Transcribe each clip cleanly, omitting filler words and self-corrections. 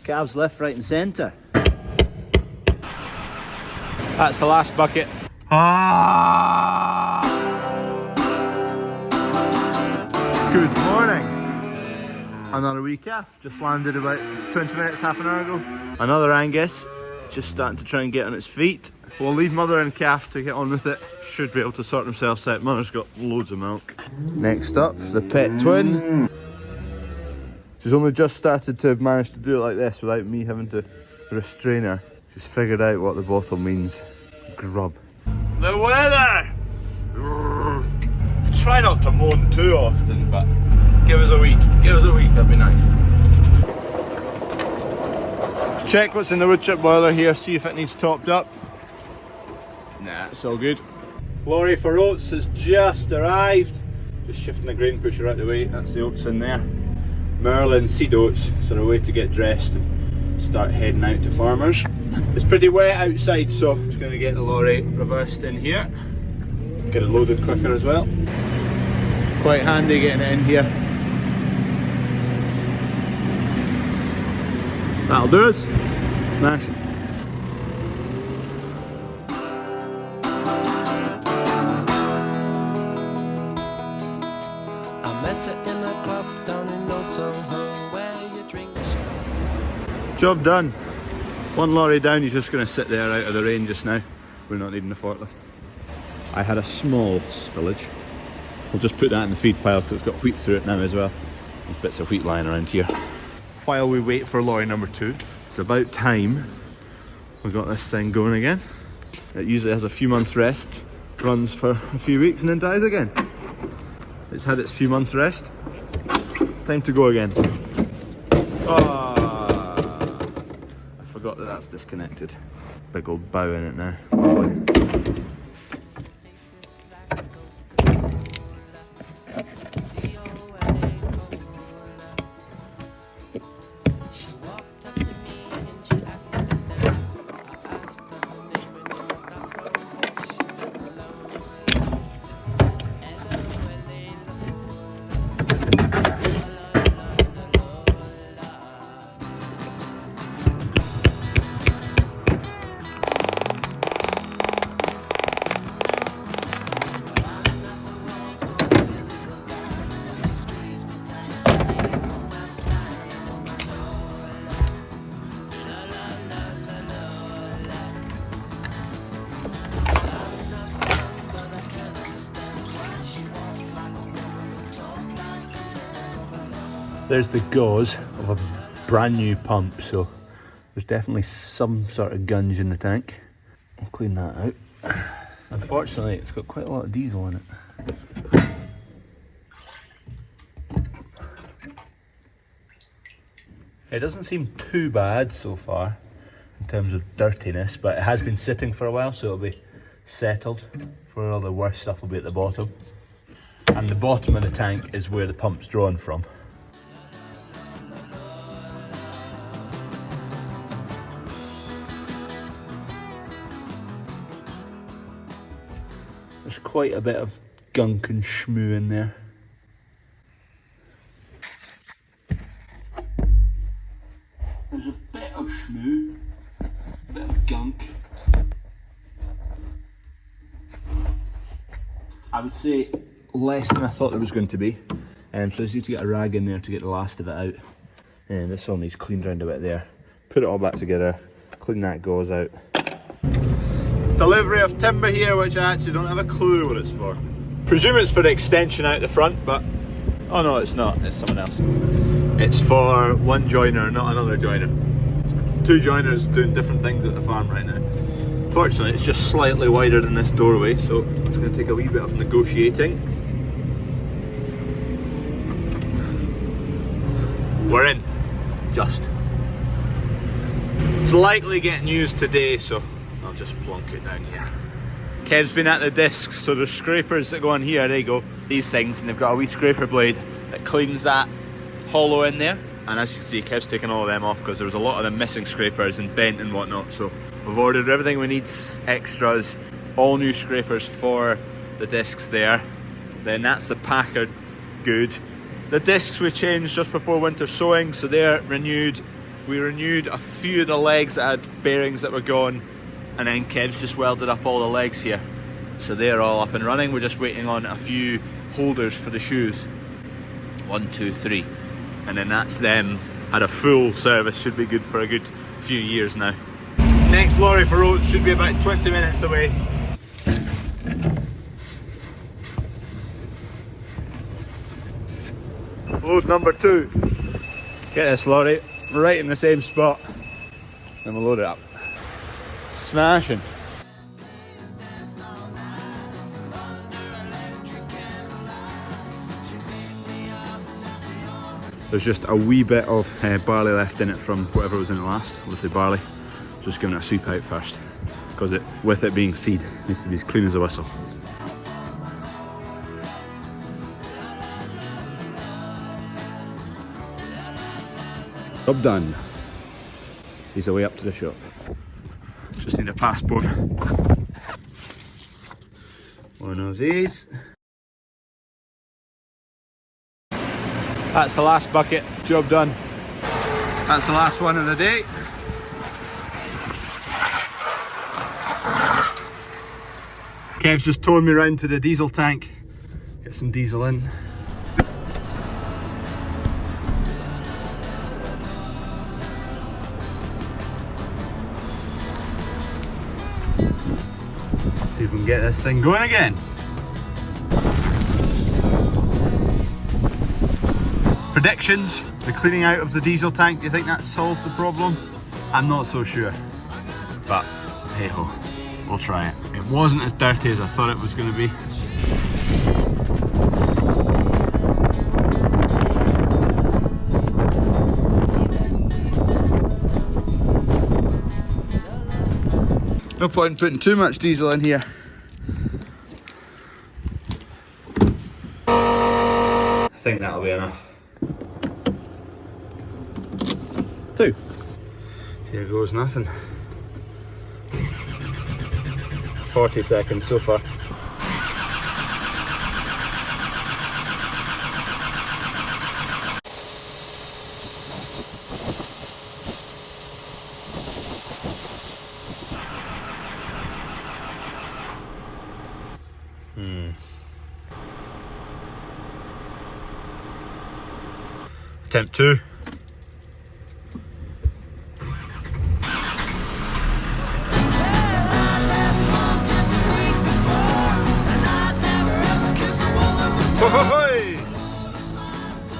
Calves left, right and centre. That's the last bucket. Ah! Good morning. Another wee calf, just landed about 20 minutes, half an hour ago. Another Angus, just starting to try and get on its feet. We'll leave mother and calf to get on with it. Should be able to sort themselves out. Mother's got loads of milk. Next up, the pet twin. She's only just started to manage to do it like this without me having to restrain her. She's figured out what the bottle means. Grub. The weather! Try not to moan too often, but give us a week. Give us a week, that'd be nice. Check what's in the wood chip boiler here, see if it needs topped up. Nah, it's all good. Lorry for oats has just arrived. Just shifting the grain pusher out the way, that's the oats in there. Merlin seed oats, so they're away to get dressed and start heading out to farmers. It's pretty wet outside, so I'm just going to get the lorry reversed in here. Get it loaded quicker as well. Quite handy getting it in here. That'll do us. Smash it. Job done. One lorry down, he's just going to sit there out of the rain just now. We're not needing the forklift. I had a small spillage. We'll just put that in the feed pile because it's got wheat through it now as well. There's bits of wheat lying around here. While we wait for lorry number 2, it's about time we got this thing going again. It usually has a few months rest, runs for a few weeks and then dies again. It's had its few months rest. It's time to go again. Oh, I forgot that that's disconnected. Big old bow in it now. Lovely. There's the gauze of a brand new pump, so there's definitely some sort of gunge in the tank. I'll clean that out. Unfortunately, it's got quite a lot of diesel in it. It doesn't seem too bad so far in terms of dirtiness, but it has been sitting for a while, so it'll be settled. Where all the worst stuff will be at the bottom. And the bottom of the tank is where the pump's drawn from. There's quite a bit of gunk and schmoo in there. There's a bit of schmoo, a bit of gunk. I would say less than I thought there was going to be. So I just need to get a rag in there to get the last of it out. And this all needs cleaned around a bit there. Put it all back together, clean that gauze out. Delivery of timber here, which I actually don't have a clue what it's for. Presume it's for the extension out the front, but oh no, it's not, it's someone else. It's for one joiner, not another joiner. Two joiners doing different things at the farm right now. Fortunately, it's just slightly wider than this doorway, so it's going to take a wee bit of negotiating. We're in, just. It's likely getting used today, so I'll just plonk it down here. Kev's been at the discs, so there's scrapers that go on here, there you go, these things, and they've got a wee scraper blade that cleans that hollow in there. And as you can see, Kev's taken all of them off because there was a lot of them missing scrapers and bent and whatnot, so we've ordered everything we need, extras, all new scrapers for the discs there. Then that's the Packer good. The discs we changed just before winter sowing, so they're renewed We renewed a few of the legs that had bearings that were gone, and then Kev's just welded up all the legs here. So they're all up and running. We're just waiting on a few holders for the shoes. 1, 2, 3. And then that's them. Had a full service, should be good for a good few years now. Next lorry for oats should be about 20 minutes away. Load number 2. Get this lorry right in the same spot, then we'll load it up. Smashing. There's just a wee bit of barley left in it from whatever was in it last, obviously barley. Just giving it a soup out first, because with it being seed, it needs to be as clean as a whistle. Job done. He's away up to the shop. Just need a passport. One of these. That's the last bucket, job done. That's the last one of the day. Kev's just towing me round to the diesel tank. Get some diesel in. See if we can get this thing going again. Predictions, the cleaning out of the diesel tank, do you think that solved the problem? I'm not so sure, but hey ho, we'll try it. It wasn't as dirty as I thought it was going to be. No point in putting too much diesel in here. I think that'll be enough. 2. Here goes nothing. 40 seconds so far. Attempt 2.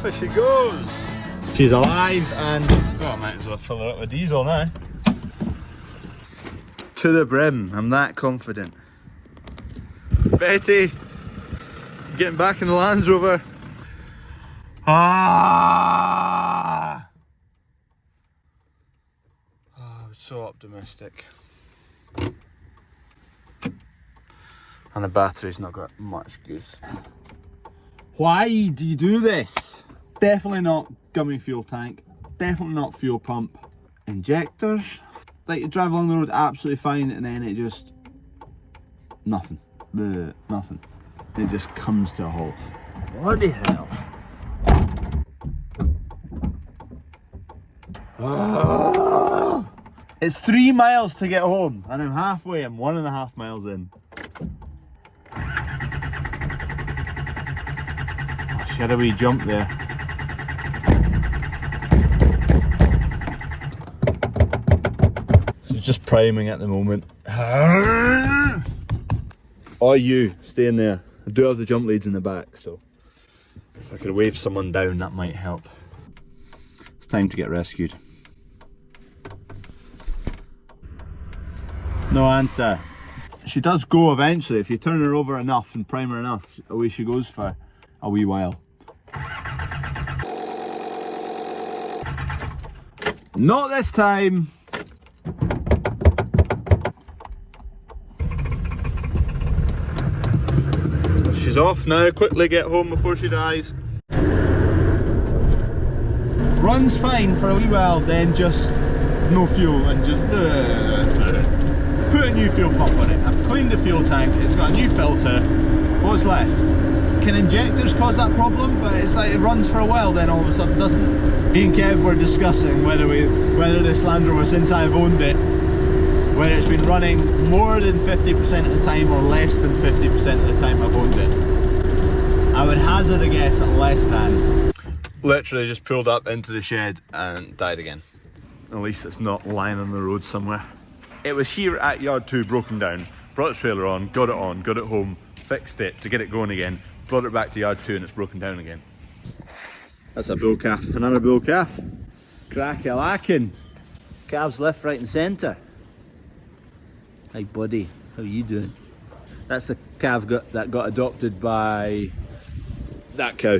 There she goes. She's alive and, well, I might as well fill her up with diesel now. To the brim, I'm that confident. Betty, getting back in the Land Rover. Ah! Oh, I was so optimistic. And the battery's not got much goose. Why do you do this? Definitely not gummy fuel tank, definitely not fuel pump. Injectors, like you drive along the road absolutely fine and then it just, nothing. Nothing. It just comes to a halt. Bloody hell. It's 3 miles to get home and I'm halfway, I'm 1.5 miles in. She had a wee jump there. She's just priming at the moment. Or you, stay in there. I do have the jump leads in the back, so if I could wave someone down, that might help. It's time to get rescued. No answer. She does go eventually. If you turn her over enough and prime her enough, away she goes for a wee while. Not this time. She's off now, quickly get home before she dies. Runs fine for a wee while, then just no fuel and just put a new fuel pump on it. I've cleaned the fuel tank, it's got a new filter. What's left? can injectors cause that problem? But it's like it runs for a while, then all of a sudden doesn't. Me and Kev were discussing whether this Land Rover, since I've owned it, whether it's been running more than 50% of the time or less than 50% of the time I've owned it. I would hazard a guess at less than. Literally just pulled up into the shed and died again. At least it's not lying on the road somewhere. It was here at yard 2, broken down. Brought the trailer on, got it home, fixed it to get it going again, brought it back to yard 2 and it's broken down again. That's a bull calf, another bull calf. Crack-a-lackin'. Calves left, right and centre. Hi buddy, how you doing? That's the calf that got adopted by that cow.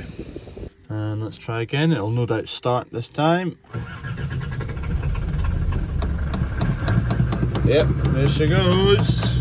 And let's try again, it'll no doubt start this time. Yep, there she goes.